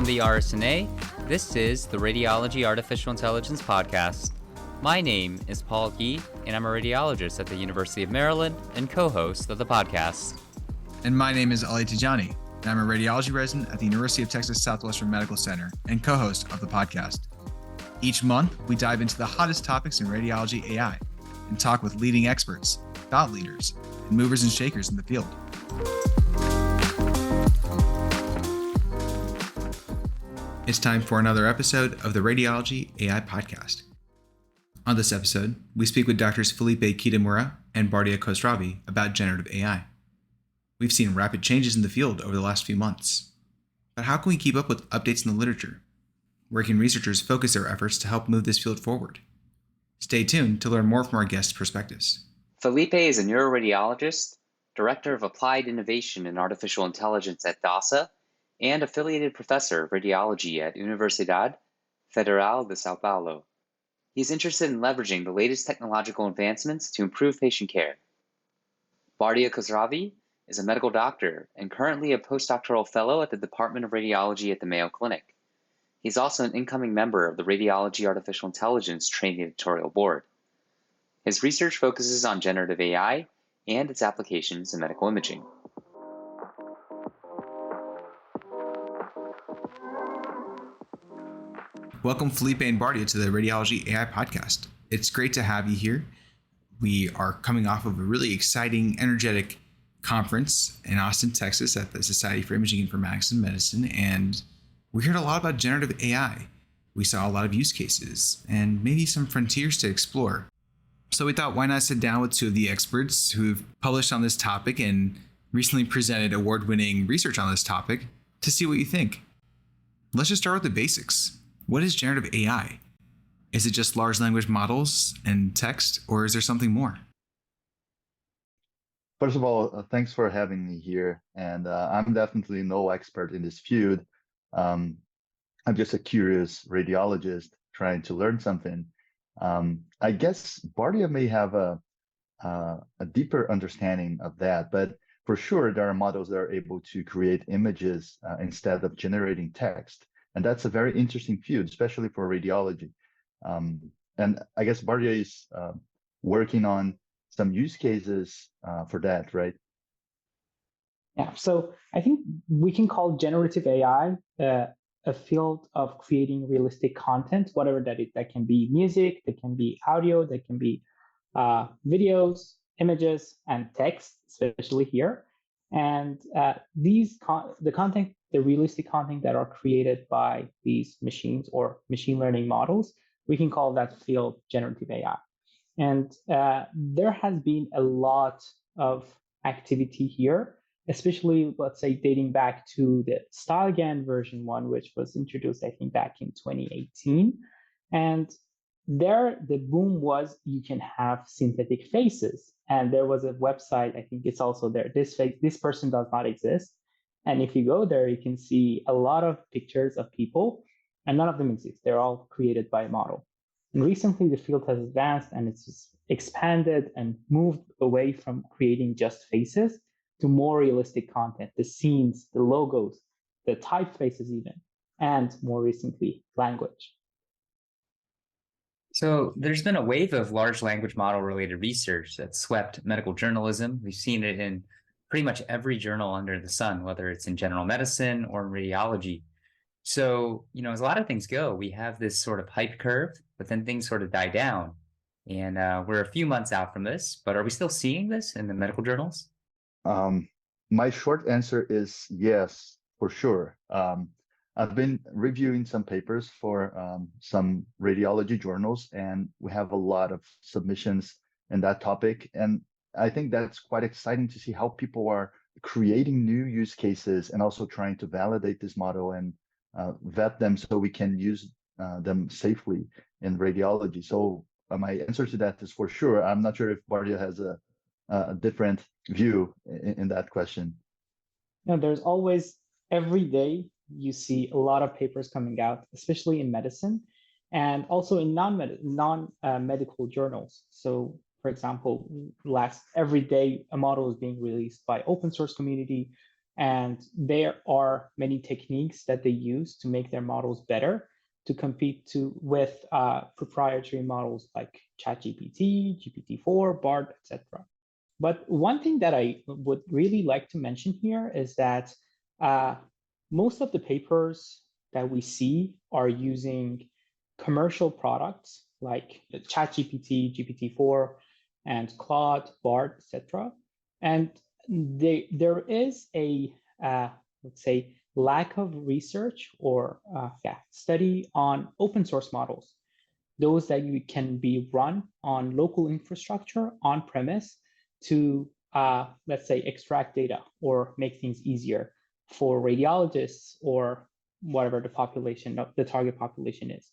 the RSNA, this is the Radiology Artificial Intelligence Podcast. My name is Paul Yi, and I'm a radiologist at the University of Maryland and co-host of the podcast. And my name is Ali Tejani, and I'm a radiology resident at the University of Texas Southwestern Medical Center and co-host of the podcast. Each month, we dive into the hottest topics in radiology AI and talk with leading experts, thought leaders, and movers and shakers in the field. It's time for another episode of the Radiology AI Podcast. On this episode, we speak with Drs. Felipe Kitamura and Bardia Khosravi about generative AI. We've seen rapid changes in the field over the last few months. But how can we keep up with updates in the literature? Where can researchers focus their efforts to help move this field forward? Stay tuned to learn more from our guests' perspectives. Felipe is a neuroradiologist, director of applied innovation in artificial intelligence at DASA, and affiliated professor of radiology at Universidad Federal de Sao Paulo. He's interested in leveraging the latest technological advancements to improve patient care. Bardia Khosravi is a medical doctor and currently a postdoctoral fellow at the Department of Radiology at the Mayo Clinic. He's also an incoming member of the Radiology Artificial Intelligence Training Editorial Board. His research focuses on generative AI and its applications in medical imaging. Welcome, Felipe and Bardia, to the Radiology AI Podcast. It's great to have you here. We are coming off of a really exciting, energetic conference in Austin, Texas at the Society for Imaging Informatics and Medicine, and we heard a lot about generative AI. We saw a lot of use cases and maybe some frontiers to explore. So we thought, why not sit down with two of the experts who've published on this topic and recently presented award-winning research on this topic to see what you think. Let's just start with the basics. What is generative AI? Is it just large language models and text, or is there something more? First of all, thanks for having me here. And I'm definitely no expert in this field. I'm just a curious radiologist trying to learn something. I guess Bardia may have a deeper understanding of that, but for sure, there are models that are able to create images instead of generating text. And that's a very interesting field, especially for radiology. And I guess Bardia is working on some use cases for that, right? Yeah, so I think we can call generative AI a field of creating realistic content, whatever that is. That can be music, that can be audio, that can be videos, images, and text, especially here. And the realistic content that are created by these machines or machine learning models, we can call that field generative AI. And there has been a lot of activity here, especially, let's say, dating back to the StyleGAN version 1, which was introduced, I think, back in 2018. And there, the boom was you can have synthetic faces. And there was a website, I think it's also there. This person does not exist. And if you go there, you can see a lot of pictures of people, and none of them exist. They're all created by a model. And recently, the field has advanced and it's just expanded and moved away from creating just faces to more realistic content, the scenes, the logos, the typefaces even, and more recently, language. So there's been a wave of large language model related research that swept medical journalism. We've seen it in pretty much every journal under the sun, whether it's in general medicine or in radiology. So, as a lot of things go, we have this sort of hype curve, but then things sort of die down. And we're a few months out from this, but are we still seeing this in the medical journals? My short answer is yes, for sure. I've been reviewing some papers for some radiology journals, and we have a lot of submissions in that topic. And I think that's quite exciting to see how people are creating new use cases and also trying to validate this model and vet them so we can use them safely in radiology. So my answer to that is for sure. I'm not sure if Bardia has a different view in that question. There's always, every day, you see a lot of papers coming out, especially in medicine and also in non-medical journals. So, for example, every day a model is being released by open source community And there are many techniques that they use to make their models better to compete with proprietary models like ChatGPT, GPT-4, Bard, etc. But one thing that I would really like to mention here is that most of the papers that we see are using commercial products like ChatGPT, GPT-4, and Claude, Bard, etc. And there is a, let's say, lack of research or study on open source models, those that you can be run on local infrastructure on premise to, let's say, extract data or make things easier for radiologists or whatever the target population is.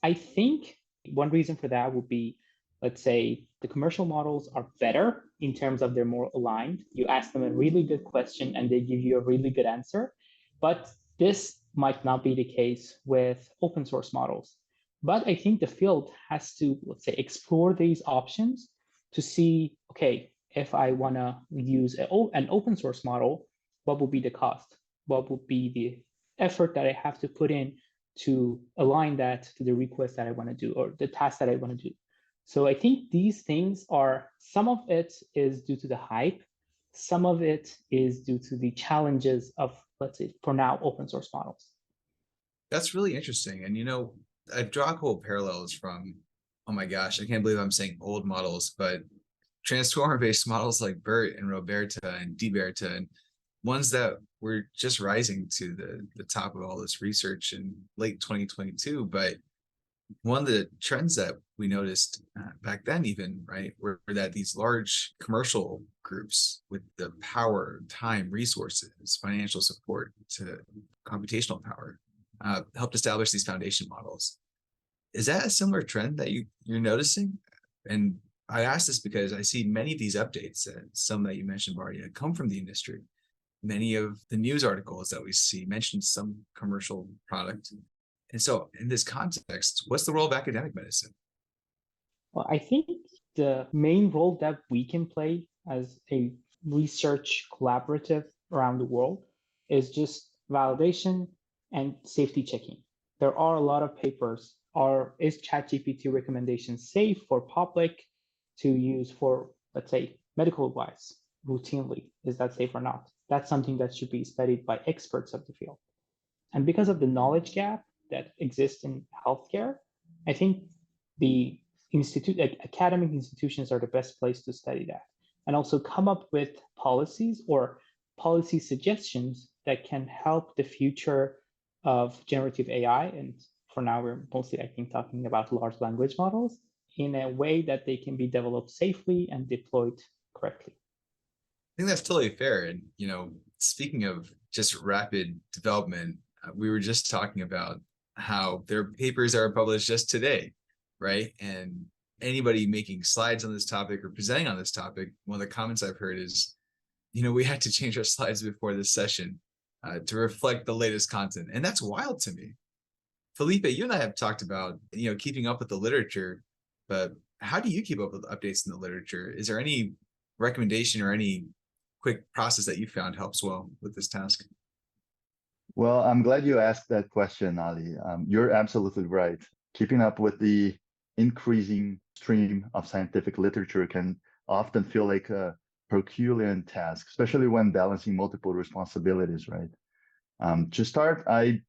I think one reason for that would be, let's say, the commercial models are better in terms of they're more aligned. You ask them a really good question and they give you a really good answer. But this might not be the case with open source models. But I think the field has to, let's say, explore these options to see, okay, if I want to use an open source model, what will be the cost? What would be the effort that I have to put in to align that to the request that I want to do or the task that I want to do? So I think these things are, some of it is due to the hype, some of it is due to the challenges of, let's say, for now, open source models. That's really interesting. And, I draw a couple parallels from, oh my gosh, I can't believe I'm saying old models, but transformer-based models like BERT and Roberta and DBERTA, and ones that were just rising to the top of all this research in late 2022. But one of the trends that we noticed back then even, right, were that these large commercial groups with the power, time, resources, financial support to computational power helped establish these foundation models. Is that a similar trend that you're noticing? And I ask this because I see many of these updates, some that you mentioned, Bardia, come from the industry. Many of the news articles that we see mention some commercial product. And so in this context, what's the role of academic medicine? Well, I think the main role that we can play as a research collaborative around the world is just validation and safety checking. There are a lot of papers. Is ChatGPT recommendation safe for public to use for, let's say, medical advice routinely? Is that safe or not? That's something that should be studied by experts of the field. And because of the knowledge gap that exists in healthcare, I think the academic institutions are the best place to study that and also come up with policies or policy suggestions that can help the future of generative AI. And for now, we're mostly, I think, talking about large language models in a way that they can be developed safely and deployed correctly. I think that's totally fair. And, speaking of just rapid development, we were just talking about how their papers are published just today, right? And anybody making slides on this topic or presenting on this topic, one of the comments I've heard is, we had to change our slides before this session to reflect the latest content. And that's wild to me. Felipe, you and I have talked about, keeping up with the literature, but how do you keep up with updates in the literature? Is there any recommendation or any quick process that you found helps well with this task? Well, I'm glad you asked that question, Ali. You're absolutely right. Keeping up with the increasing stream of scientific literature can often feel like a Herculean task, especially when balancing multiple responsibilities, right? To start, I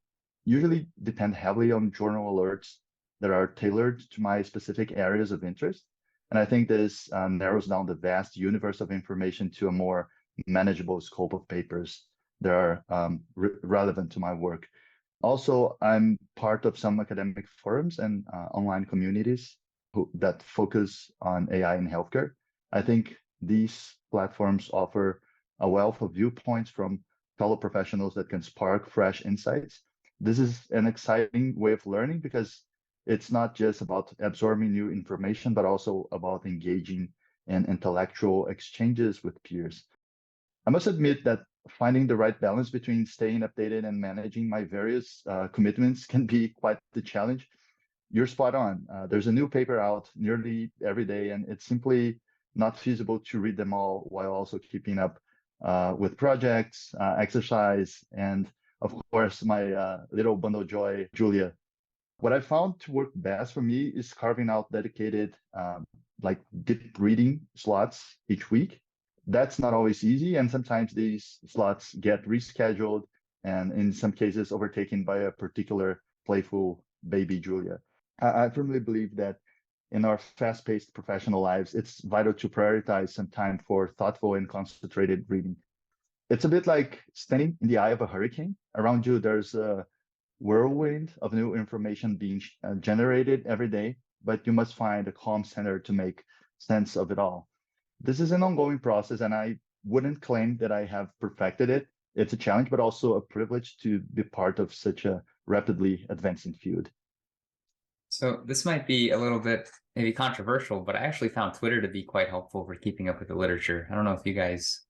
usually depend heavily on journal alerts that are tailored to my specific areas of interest. And I think this narrows down the vast universe of information to a more manageable scope of papers that are relevant to my work. Also, I'm part of some academic forums and online communities that focus on AI in healthcare. I think these platforms offer a wealth of viewpoints from fellow professionals that can spark fresh insights. This is an exciting way of learning because it's not just about absorbing new information, but also about engaging in intellectual exchanges with peers. I must admit that finding the right balance between staying updated and managing my various commitments can be quite the challenge. You're spot on. There's a new paper out nearly every day, and it's simply not feasible to read them all while also keeping up with projects, exercise, and of course, my little bundle joy, Julia. What I found to work best for me is carving out dedicated, like deep reading slots each week. That's not always easy, and sometimes these slots get rescheduled, and in some cases overtaken by a particular playful baby Julia. I firmly believe that in our fast-paced professional lives, it's vital to prioritize some time for thoughtful and concentrated reading. It's a bit like standing in the eye of a hurricane. Around you, there's a whirlwind of new information being generated every day, but you must find a calm center to make sense of it all. This is an ongoing process, and I wouldn't claim that I have perfected it. It's a challenge, but also a privilege to be part of such a rapidly advancing field. So this might be a little bit maybe controversial, but I actually found Twitter to be quite helpful for keeping up with the literature. I don't know if you guys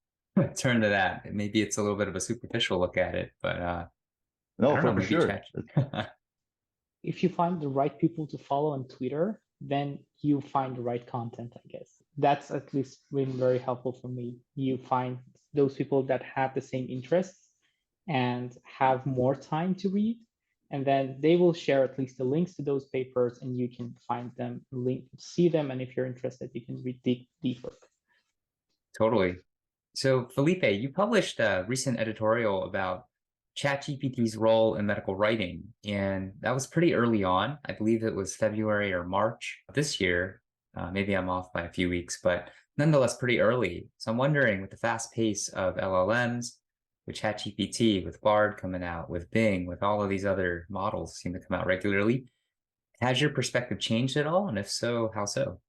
turn to that. Maybe it's a little bit of a superficial look at it, but I No, don't know, for maybe sure. If you find the right people to follow on Twitter, then you find the right content, I guess. That's at least been very helpful for me. You find those people that have the same interests and have more time to read, and then they will share at least the links to those papers, and you can find them, see them, and if you're interested, you can read deeper. Totally. So Felipe, you published a recent editorial about ChatGPT's role in medical writing, and that was pretty early on. I believe it was February or March this year. Maybe I'm off by a few weeks, but nonetheless pretty early. So I'm wondering, with the fast pace of LLMs, with ChatGPT, with Bard coming out, with Bing, with all of these other models seem to come out regularly, has your perspective changed at all? And if so, how so?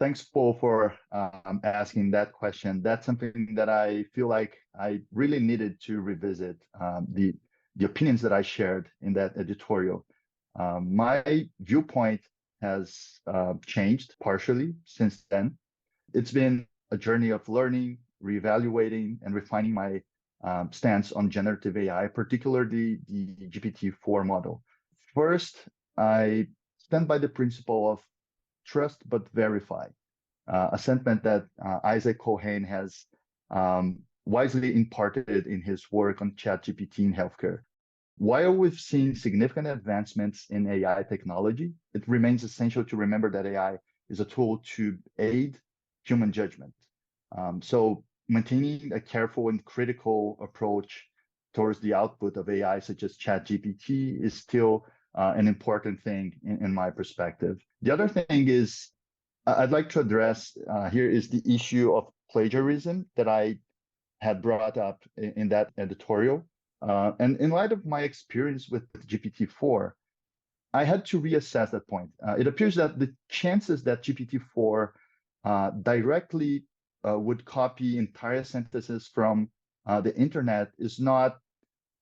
Thanks, Paul, for asking that question. That's something that I feel like I really needed to revisit, the opinions that I shared in that editorial. My viewpoint has changed partially since then. It's been a journey of learning, reevaluating, and refining my stance on generative AI, particularly the GPT-4 model. First, I stand by the principle of trust but verify, a sentiment that Isaac Cohen has wisely imparted in his work on ChatGPT in healthcare. While we've seen significant advancements in AI technology, it remains essential to remember that AI is a tool to aid human judgment. So maintaining a careful and critical approach towards the output of AI, such as ChatGPT, is still an important thing in my perspective. The other thing is I'd like to address here is the issue of plagiarism that I had brought up in that editorial. And in light of my experience with GPT-4, I had to reassess that point. It appears that the chances that GPT-4 directly would copy entire sentences from the internet is not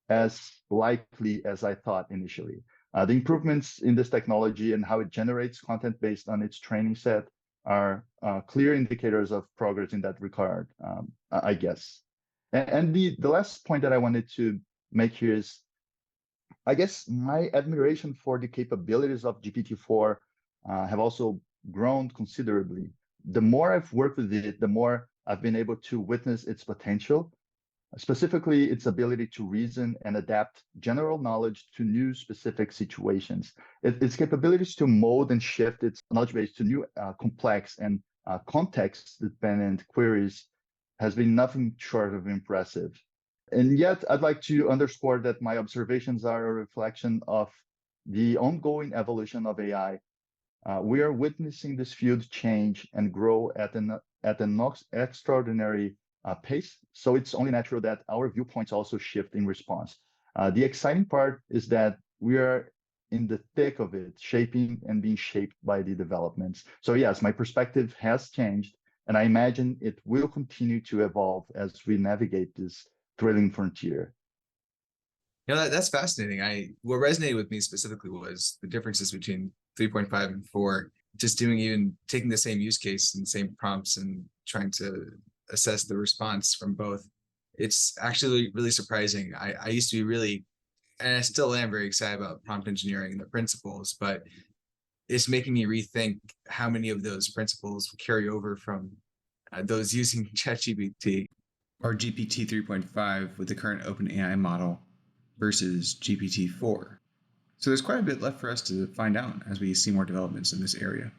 as likely as I thought initially. The improvements in this technology and how it generates content based on its training set are clear indicators of progress in that regard, I guess. And the last point that I wanted to make here is, I guess my admiration for the capabilities of GPT-4 have also grown considerably. The more I've worked with it, the more I've been able to witness its potential, specifically its ability to reason and adapt general knowledge to new specific situations. Its capabilities to mold and shift its knowledge base to new complex and context-dependent queries has been nothing short of impressive. And yet, I'd like to underscore that my observations are a reflection of the ongoing evolution of AI. We are witnessing this field change and grow at an extraordinary pace. So it's only natural that our viewpoints also shift in response. The exciting part is that we are in the thick of it, shaping and being shaped by the developments. So yes, my perspective has changed, and I imagine it will continue to evolve as we navigate this thrilling frontier. You know, that's fascinating. What resonated with me specifically was the differences between 3.5 and 4, just taking the same use case and the same prompts and trying to assess the response from both. It's actually really surprising. I used to be really, and I still am very excited about prompt engineering and the principles, but it's making me rethink how many of those principles carry over from those using ChatGPT. or GPT 3.5 with the current OpenAI model versus GPT 4. So there's quite a bit left for us to find out as we see more developments in this area.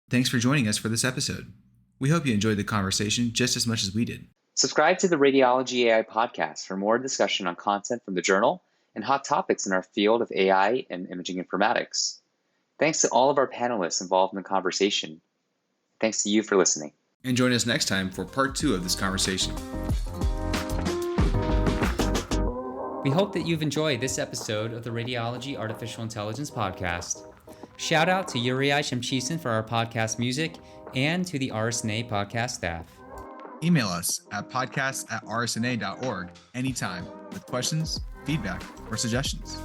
Thanks for joining us for this episode. We hope you enjoyed the conversation just as much as we did. Subscribe to the Radiology AI podcast for more discussion on content from the journal and hot topics in our field of AI and imaging informatics. Thanks to all of our panelists involved in the conversation. Thanks to you for listening. And join us next time for part 2 of this conversation. We hope that you've enjoyed this episode of the Radiology Artificial Intelligence Podcast. Shout out to Uriah Shemchisen for our podcast music and to the RSNA podcast staff. Email us at podcasts@rsna.org anytime with questions, feedback, or suggestions.